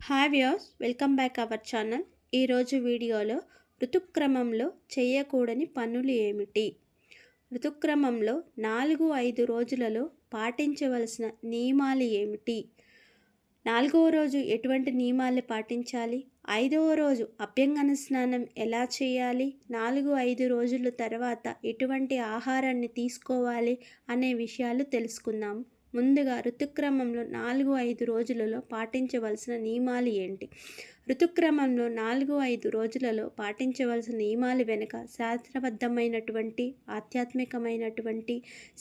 Hi viewers, welcome back our channel. ఈరోజు వీడియోలో ఋతుక్రమంలో చేయకూడని పనులు ఏమిటి, ఋతుక్రమంలో 4-5 రోజులలో పాటించవలసిన నియమాలు ఏమిటి, 4వ రోజు ఎటువంటి నియమాలు పాటించాలి, 5వ రోజు అభ్యంగన స్నానం ఎలా చేయాలి, 4-5 రోజుల తర్వాత ఎటువంటి ఆహారాన్ని తీసుకోవాలి అనే విషయాలు తెలుసుకుందాం. ముందుగా ఋతుక్రమంలో 4-5 రోజులలో పాటించవలసిన నియమాలు ఏంటి? ఋతుక్రమంలో 4-5 రోజులలో పాటించవలసిన నియమాలు వెనుక శాస్త్రబద్ధమైనటువంటి, ఆధ్యాత్మికమైనటువంటి,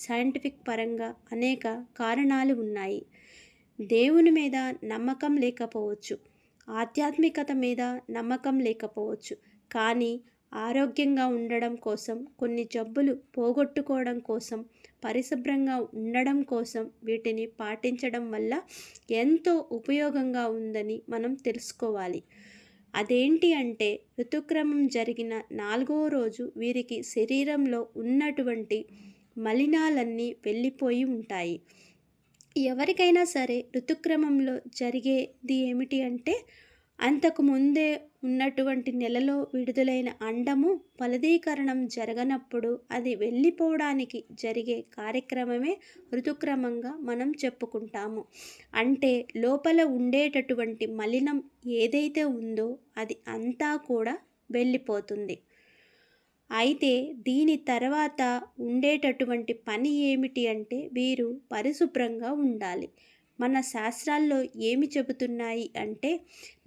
సైంటిఫిక్ పరంగా అనేక కారణాలు ఉన్నాయి. దేవుని మీద నమ్మకం లేకపోవచ్చు, ఆధ్యాత్మికత మీద నమ్మకం లేకపోవచ్చు, కానీ ఆరోగ్యంగా ఉండడం కోసం, కొన్ని జబ్బులు పోగొట్టుకోవడం కోసం, పరిశుభ్రంగా ఉండడం కోసం వీటిని పాటించడం వల్ల ఎంతో ఉపయోగంగా ఉందని మనం తెలుసుకోవాలి. అదేంటి అంటే, ఋతుక్రమం జరిగిన 4వ రోజు వీరికి శరీరంలో ఉన్నటువంటి మలినాలన్నీ వెళ్ళిపోయి ఉంటాయి. ఎవరికైనా సరే ఋతుక్రమంలో జరిగేది ఏమిటి అంటే, అంతకు ముందే ఉన్నటువంటి నెలలో విడుదలైన అండము ఫలదీకరణం జరగనప్పుడు అది వెళ్ళిపోవడానికి జరిగే కార్యక్రమమే ఋతుక్రమంగా మనం చెప్పుకుంటాము. అంటే లోపల ఉండేటటువంటి మలినం ఏదైతే ఉందో అది అంతా కూడా వెళ్ళిపోతుంది. అయితే దీని తర్వాత ఉండేటటువంటి పని ఏమిటి అంటే, వీరు పరిశుభ్రంగా ఉండాలి. మన శాస్త్రాల్లో ఏమి చెబుతున్నాయి అంటే,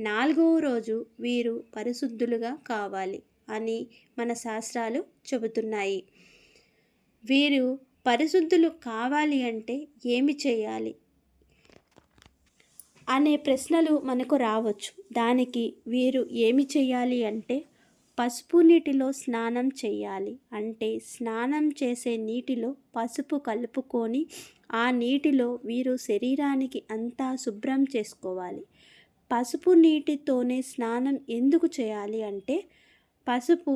4వ రోజు వీరు పరిశుద్ధులుగా కావాలి అని మన శాస్త్రాలు చెబుతున్నాయి. వీరు పరిశుద్ధులు కావాలి అంటే ఏమి చేయాలి అనే ప్రశ్నలు మనకు రావచ్చు. దానికి వీరు ఏమి చేయాలి అంటే, పసుపు నీటిలో స్నానం చేయాలి. అంటే స్నానం చేసే నీటిలో పసుపు కలుపుకొని ఆ నీటిలో వీరు శరీరానికి అంతా శుభ్రం చేసుకోవాలి. పసుపు నీటితోనే స్నానం ఎందుకు చేయాలి అంటే, పసుపు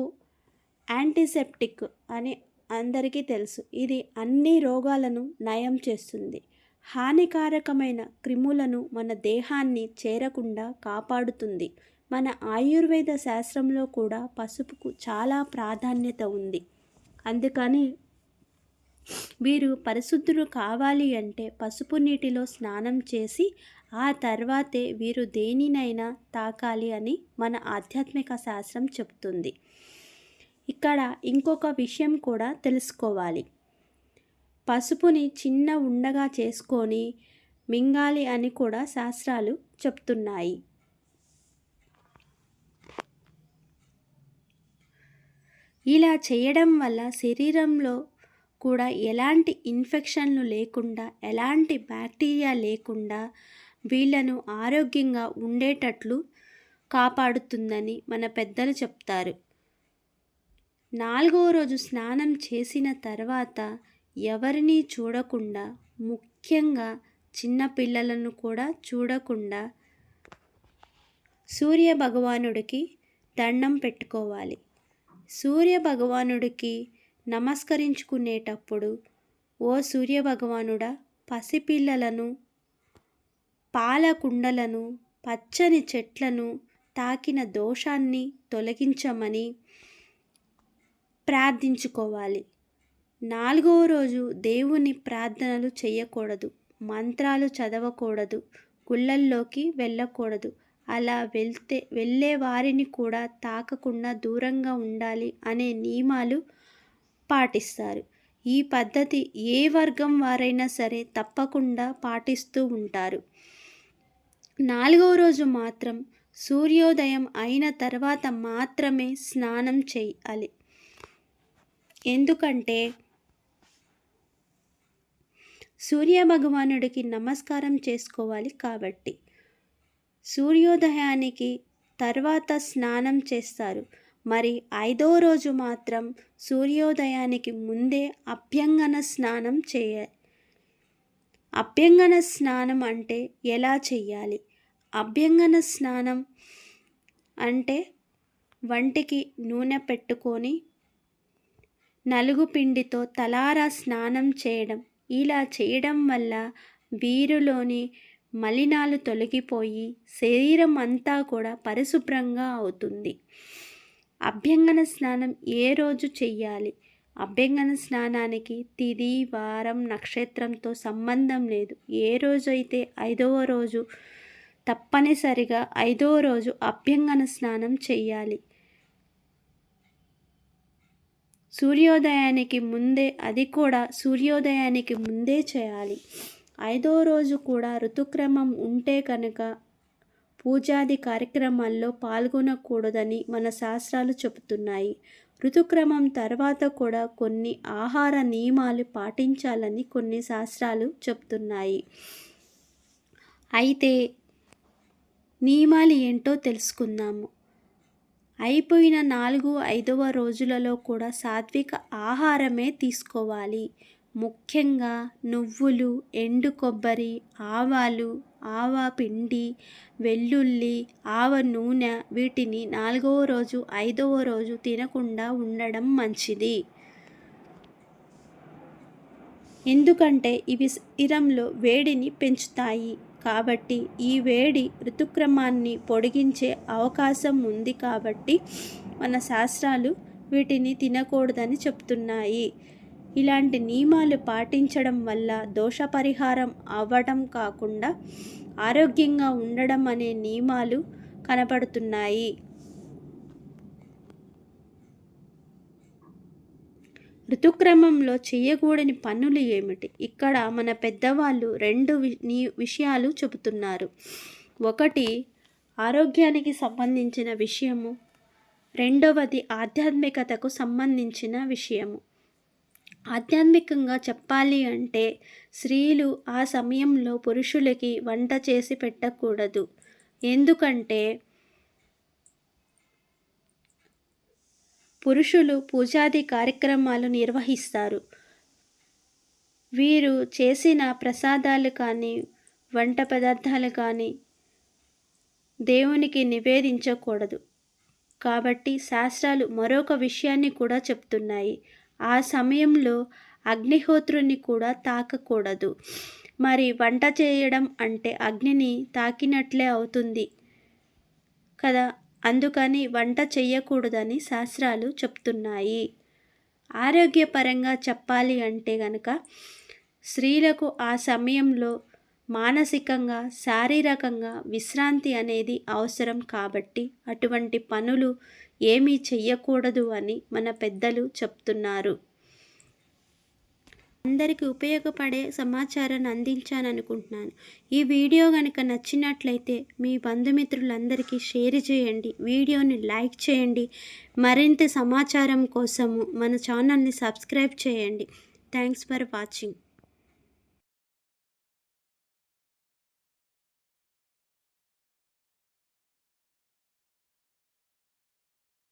యాంటీసెప్టిక్ అని అందరికీ తెలుసు. ఇది అన్ని రోగాలను నయం చేస్తుంది. హానికారకమైన క్రిములను మన దేహాన్ని చేరకుండా కాపాడుతుంది. మన ఆయుర్వేద శాస్త్రంలో కూడా పసుపుకు చాలా ప్రాధాన్యత ఉంది. అందుకని వీరు పరిశుద్ధులు కావాలి అంటే పసుపు నీటిలో స్నానం చేసి ఆ తర్వాతే వీరు దేనినైనా తాకాలి అని మన ఆధ్యాత్మిక శాస్త్రం చెప్తుంది. ఇక్కడ ఇంకొక విషయం కూడా తెలుసుకోవాలి. పసుపుని చిన్న ఉండగా చేసుకొని మింగాలి అని కూడా శాస్త్రాలు చెప్తున్నాయి. ఇలా చేయడం వల్ల శరీరంలో కూడా ఎలాంటి ఇన్ఫెక్షన్లు లేకుండా, ఎలాంటి బ్యాక్టీరియా లేకుండా వీళ్ళను ఆరోగ్యంగా ఉండేటట్లు కాపాడుతుందని మన పెద్దలు చెప్తారు. 4వ రోజు స్నానం చేసిన తర్వాత ఎవరిని చూడకుండా, ముఖ్యంగా చిన్నపిల్లలను కూడా చూడకుండా సూర్య భగవానుడికి దండం పెట్టుకోవాలి. సూర్య భగవానుడికి నమస్కరించుకునేటప్పుడు, ఓ సూర్య భగవానుడా, పసిపిల్లలను, పాల కుండలను, పచ్చని చెట్లను తాకిన దోషాన్ని తొలగించమని ప్రార్థించుకోవాలి. 4వ రోజు దేవుని ప్రార్థనలు చేయకూడదు, మంత్రాలు చదవకూడదు, గుళ్ళల్లోకి వెళ్ళకూడదు. అలా వెళ్ళే వారిని కూడా తాకకుండా దూరంగా ఉండాలి అనే నియమాలు పాటిస్తారు. ఈ పద్ధతి ఏ వర్గం వారైనా సరే తప్పకుండా పాటిస్తూ ఉంటారు. 4వ రోజు మాత్రం సూర్యోదయం అయిన తర్వాత మాత్రమే స్నానం చేయాలి. ఎందుకంటే సూర్య భగవానుడికి నమస్కారం చేసుకోవాలి కాబట్టి. సూర్యోదయానికి తర్వాత స్నానం చేస్తారు. మరి 5వ రోజు మాత్రం సూర్యోదయానికి ముందే అభ్యంగన స్నానం చేయాలి. అభ్యంగన స్నానం అంటే ఎలా చేయాలి? అభ్యంగన స్నానం అంటే వంటికి నూనె పెట్టుకొని నలుగు పిండితో తలారా స్నానం చేయడం. ఇలా చేయడం వల్ల వీరిలోని మలినాలు తొలగిపోయి శరీరం అంతా కూడా పరిశుభ్రంగా అవుతుంది. అభ్యంగన స్నానం ఏ రోజు చెయ్యాలి? అభ్యంగన స్నానానికి తిథి, వారం, నక్షత్రంతో సంబంధం లేదు. ఏ రోజైతే 5వ రోజు తప్పనిసరిగా 5వ రోజు అభ్యంగన స్నానం చెయ్యాలి. సూర్యోదయానికి ముందే, అది కూడా సూర్యోదయానికి ముందే చేయాలి. 5వ రోజు కూడా ఋతుక్రమం ఉంటే కనుక పూజాది కార్యక్రమాల్లో పాల్గొనకూడదని మన శాస్త్రాలు చెబుతున్నాయి. ఋతుక్రమం తర్వాత కూడా కొన్ని ఆహార నియమాలు పాటించాలని కొన్ని శాస్త్రాలు చెబుతున్నాయి. అయితే నియమాలు ఏంటో తెలుసుకుందాము. అయిపోయిన 4-5వ రోజులలో కూడా సాత్విక ఆహారమే తీసుకోవాలి. ముఖ్యంగా నువ్వులు, ఎండు కొబ్బరి, ఆవాలు, ఆవ పిండి, వెల్లుల్లి, ఆవ నూనె వీటిని 4వ రోజు, 5వ రోజు తినకుండా ఉండడం మంచిది. ఎందుకంటే ఇవి శరీరంలో వేడిని పెంచుతాయి. కాబట్టి ఈ వేడి ఋతుక్రమాన్ని పొడిగించే అవకాశం ఉంది. కాబట్టి మన శాస్త్రాలు వీటిని తినకూడదని చెప్తున్నాయి. ఇలాంటి నియమాలు పాటించడం వల్ల దోష పరిహారం అవ్వడం కాకుండా ఆరోగ్యంగా ఉండడం అనే నియమాలు కనపడుతున్నాయి. ఋతుక్రమంలో చేయకూడని పనులు ఏమిటి? ఇక్కడ మన పెద్దవాళ్ళు 2 విషయాలు చెబుతున్నారు. ఒకటి ఆరోగ్యానికి సంబంధించిన విషయము, రెండవది ఆధ్యాత్మికతకు సంబంధించిన విషయము. ఆధ్యాత్మికంగా చెప్పాలి అంటే స్త్రీలు ఆ సమయంలో పురుషులకి వంట చేసి పెట్టకూడదు. ఎందుకంటే పురుషులు పూజాది కార్యక్రమాలు నిర్వహిస్తారు. వీరు చేసిన ప్రసాదాలు కానీ, వంట పదార్థాలు కానీ దేవునికి నివేదించకూడదు. కాబట్టి శాస్త్రాలు మరొక విషయాన్ని కూడా చెప్తున్నాయి. ఆ సమయంలో అగ్నిహోత్రుని కూడా తాకకూడదు. మరి వంట చేయడం అంటే అగ్నిని తాకినట్లే అవుతుంది కదా. అందుకని వంట చెయ్యకూడదని శాస్త్రాలు చెప్తున్నాయి. ఆరోగ్యపరంగా చెప్పాలి అంటే గనక స్త్రీలకు ఆ సమయంలో మానసికంగా, శారీరకంగా విశ్రాంతి అనేది అవసరం. కాబట్టి అటువంటి పనులు ఏమీ చెయ్యకూడదు అని మన పెద్దలు చెప్తున్నారు. అందరికీ ఉపయోగపడే సమాచారాన్ని అందించాననుకుంటున్నాను. ఈ వీడియో కనుక నచ్చినట్లయితే మీ బంధుమిత్రులందరికీ షేర్ చేయండి. వీడియోని లైక్ చేయండి. మరింత సమాచారం కోసము మన ఛానల్ని సబ్స్క్రైబ్ చేయండి. Thanks for watching.